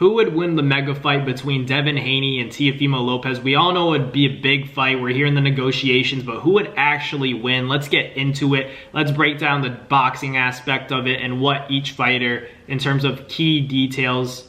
Who would win the mega fight between Devin Haney and Teofimo Lopez? We all know it would be a big fight. We're here in the negotiations, but who would actually win? Let's get into it. Let's break down the boxing aspect of it and what each fighter, in terms of key details,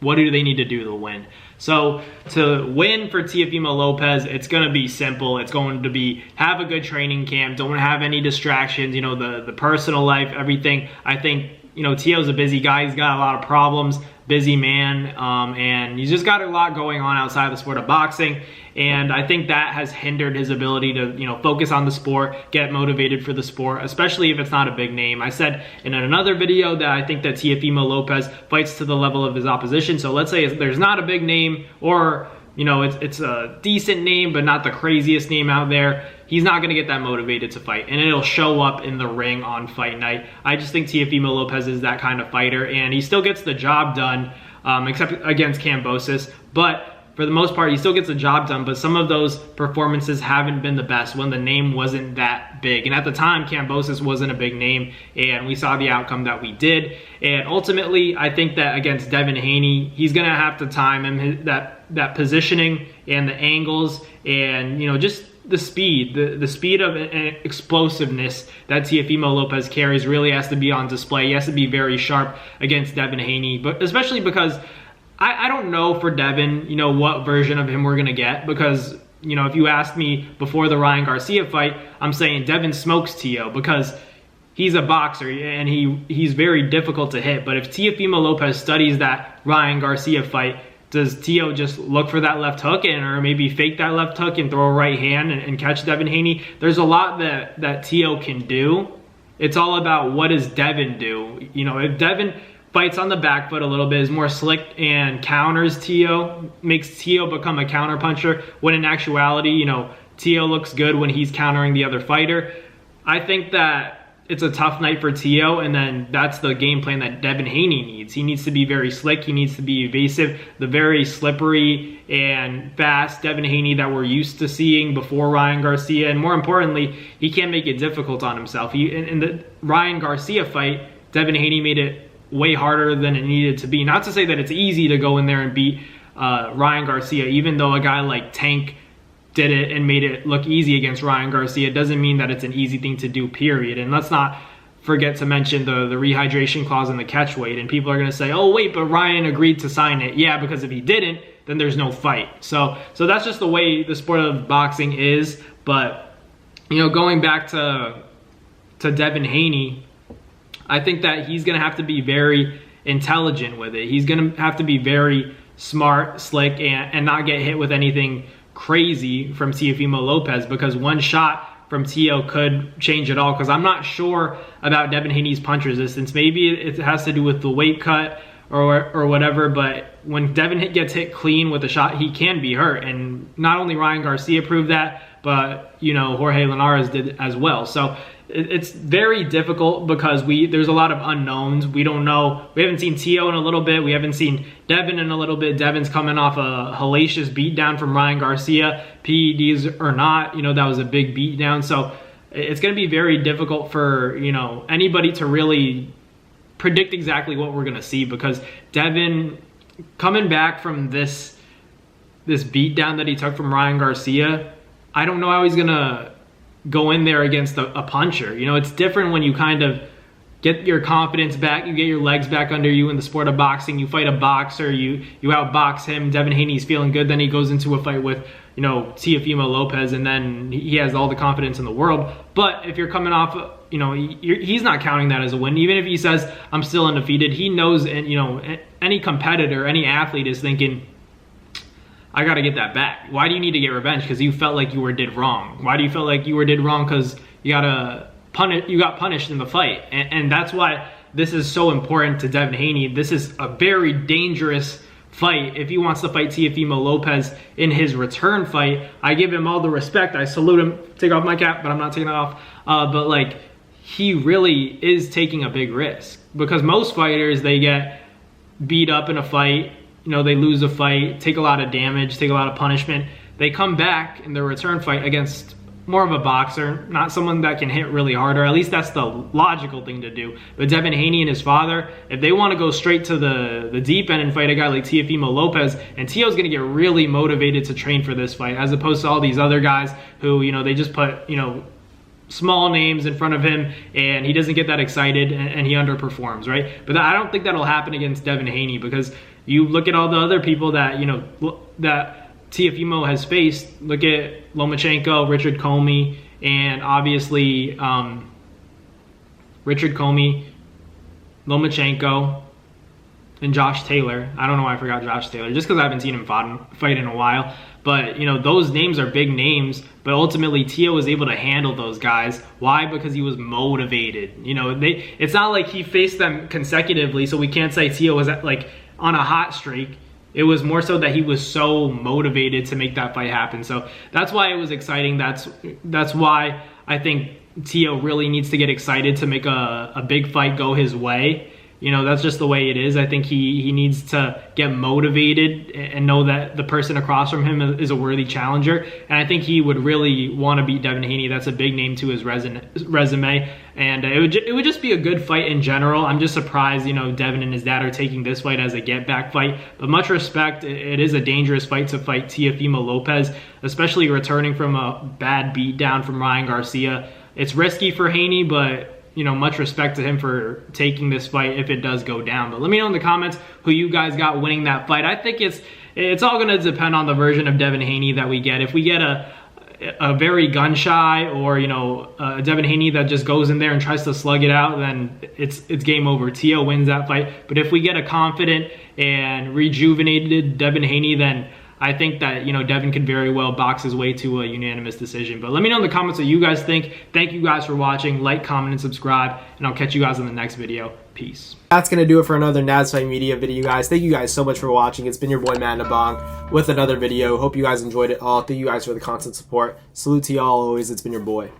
what do they need to do to win? So to win for Teofimo Lopez, it's going to be simple. It's going to be have a good training camp. Don't have any distractions, you know, the personal life, everything. I think, you know, Teo's a busy guy. He's got a lot of problems. Busy man, and he's just got a lot going on outside of the sport of boxing, and I think that has hindered his ability to, you know, focus on the sport, get motivated for the sport, especially if it's not a big name. I said in another video that I think that Teofimo Lopez fights to the level of his opposition. So let's say there's not a big name, or, you know, it's a decent name but not the craziest name out there. He's not going to get that motivated to fight, and it'll show up in the ring on fight night. I just think Teofimo Lopez is that kind of fighter, and he still gets the job done, except against Kambosos. But for the most part, he still gets the job done, but some of those performances haven't been the best when the name wasn't that big. And at the time, Kambosos wasn't a big name, and we saw the outcome that we did. And ultimately, I think that against Devin Haney, he's going to have to time him, that positioning and the angles, and, you know, just the speed, the speed of explosiveness that Teofimo Lopez carries really has to be on display. He has to be very sharp against Devin Haney, but especially because I don't know for Devin, you know, what version of him we're going to get, because, you know, if you asked me before the Ryan Garcia fight, I'm saying Devin smokes Teo because he's a boxer and he's very difficult to hit. But if Teofimo Lopez studies that Ryan Garcia fight, does Teo just look for that left hook or maybe fake that left hook and throw a right hand and catch Devin Haney? There's a lot that Teo can do. It's all about what does Devin do. You know, if Devin fights on the back foot a little bit, is more slick and counters Teo, makes Teo become a counter puncher, when in actuality, you know, Teo looks good when he's countering the other fighter. I think that it's a tough night for Teo, and then that's the game plan that Devin Haney needs. He needs to be very slick. He needs to be evasive. The very slippery and fast Devin Haney that we're used to seeing before Ryan Garcia, and more importantly, he can't make it difficult on himself. In the Ryan Garcia fight, Devin Haney made it way harder than it needed to be. Not to say that it's easy to go in there and beat Ryan Garcia, even though a guy like Tank did it and made it look easy against Ryan Garcia, doesn't mean that it's an easy thing to do, period. And let's not forget to mention the rehydration clause in the catch weight. And people are going to say, oh, wait, but Ryan agreed to sign it. Yeah, because if he didn't, then there's no fight. So that's just the way the sport of boxing is. But, you know, going back to Devin Haney, I think that he's going to have to be very intelligent with it. He's going to have to be very smart, slick, and not get hit with anything crazy from Teofimo Lopez, because one shot from Teo could change it all. Because I'm not sure about Devin Haney's punch resistance. Maybe it has to do with the weight cut or whatever, but when Devin gets hit clean with a shot, he can be hurt. And not only Ryan Garcia proved that, but, you know, Jorge Linares did as well. So it's very difficult because there's a lot of unknowns. We don't know. We haven't seen Teo in a little bit. We haven't seen Devin in a little bit. Devin's coming off a hellacious beatdown from Ryan Garcia, PEDs or not. You know, that was a big beatdown. So it's going to be very difficult for, you know, anybody to really predict exactly what we're going to see, because Devin coming back from this beatdown that he took from Ryan Garcia, I don't know how he's going to go in there against a puncher. You know, it's different when you kind of get your confidence back, you get your legs back under you in the sport of boxing, you fight a boxer, you outbox him, Devin Haney's feeling good, then he goes into a fight with, you know, Teofimo Lopez, and then he has all the confidence in the world. But if you're coming off, you know, he's not counting that as a win. Even if he says, I'm still undefeated, he knows, and, you know, any competitor, any athlete is thinking, I got to get that back. Why do you need to get revenge? Because you felt like you did wrong. Why do you feel like you did wrong? Because you got punished in the fight. And that's why this is so important to Devin Haney. This is a very dangerous fight. If he wants to fight Teofimo Lopez in his return fight, I give him all the respect. I salute him. Take off my cap, but I'm not taking it off. But like, he really is taking a big risk, because most fighters, they get beat up in a fight. You know, they lose a fight, take a lot of damage, take a lot of punishment. They come back in their return fight against more of a boxer, not someone that can hit really hard, or at least that's the logical thing to do. But Devin Haney and his father, if they want to go straight to the deep end and fight a guy like Teofimo Lopez, and Tio's going to get really motivated to train for this fight, as opposed to all these other guys who, you know, they just put, you know, small names in front of him and he doesn't get that excited and he underperforms, right? But I don't think that'll happen against Devin Haney, because you look at all the other people that, you know, that Teofimo has faced. Look at Lomachenko, Richard Comey, and obviously Richard Comey, Lomachenko, and Josh Taylor. I don't know why I forgot Josh Taylor, just because I haven't seen him fight in a while. But, you know, those names are big names, but ultimately Tio was able to handle those guys. Why? Because he was motivated. You know, it's not like he faced them consecutively, so we can't say Tio was like on a hot streak. It was more so that he was so motivated to make that fight happen. So that's why it was exciting. That's why I think Tio really needs to get excited to make a big fight go his way. You know, that's just the way it is. I think he needs to get motivated and know that the person across from him is a worthy challenger. And I think he would really want to beat Devin Haney. That's a big name to his resume. And it would just be a good fight in general. I'm just surprised, you know, Devin and his dad are taking this fight as a get-back fight. But much respect, it is a dangerous fight to fight Teofimo Lopez, especially returning from a bad beatdown from Ryan Garcia. It's risky for Haney, but you know, much respect to him for taking this fight if it does go down. But let me know in the comments who you guys got winning that fight. I think it's all going to depend on the version of Devin Haney that we get. If we get a very gun-shy, or, you know, a Devin Haney that just goes in there and tries to slug it out, then it's game over. Tio wins that fight. But if we get a confident and rejuvenated Devin Haney, then I think that, you know, Devin could very well box his way to a unanimous decision. But let me know in the comments what you guys think. Thank you guys for watching. Like, comment, and subscribe. And I'll catch you guys in the next video. Peace. That's going to do it for another NASFight Media video, guys. Thank you guys so much for watching. It's been your boy, Matt Nabong, with another video. Hope you guys enjoyed it all. Thank you guys for the constant support. Salute to y'all always. It's been your boy.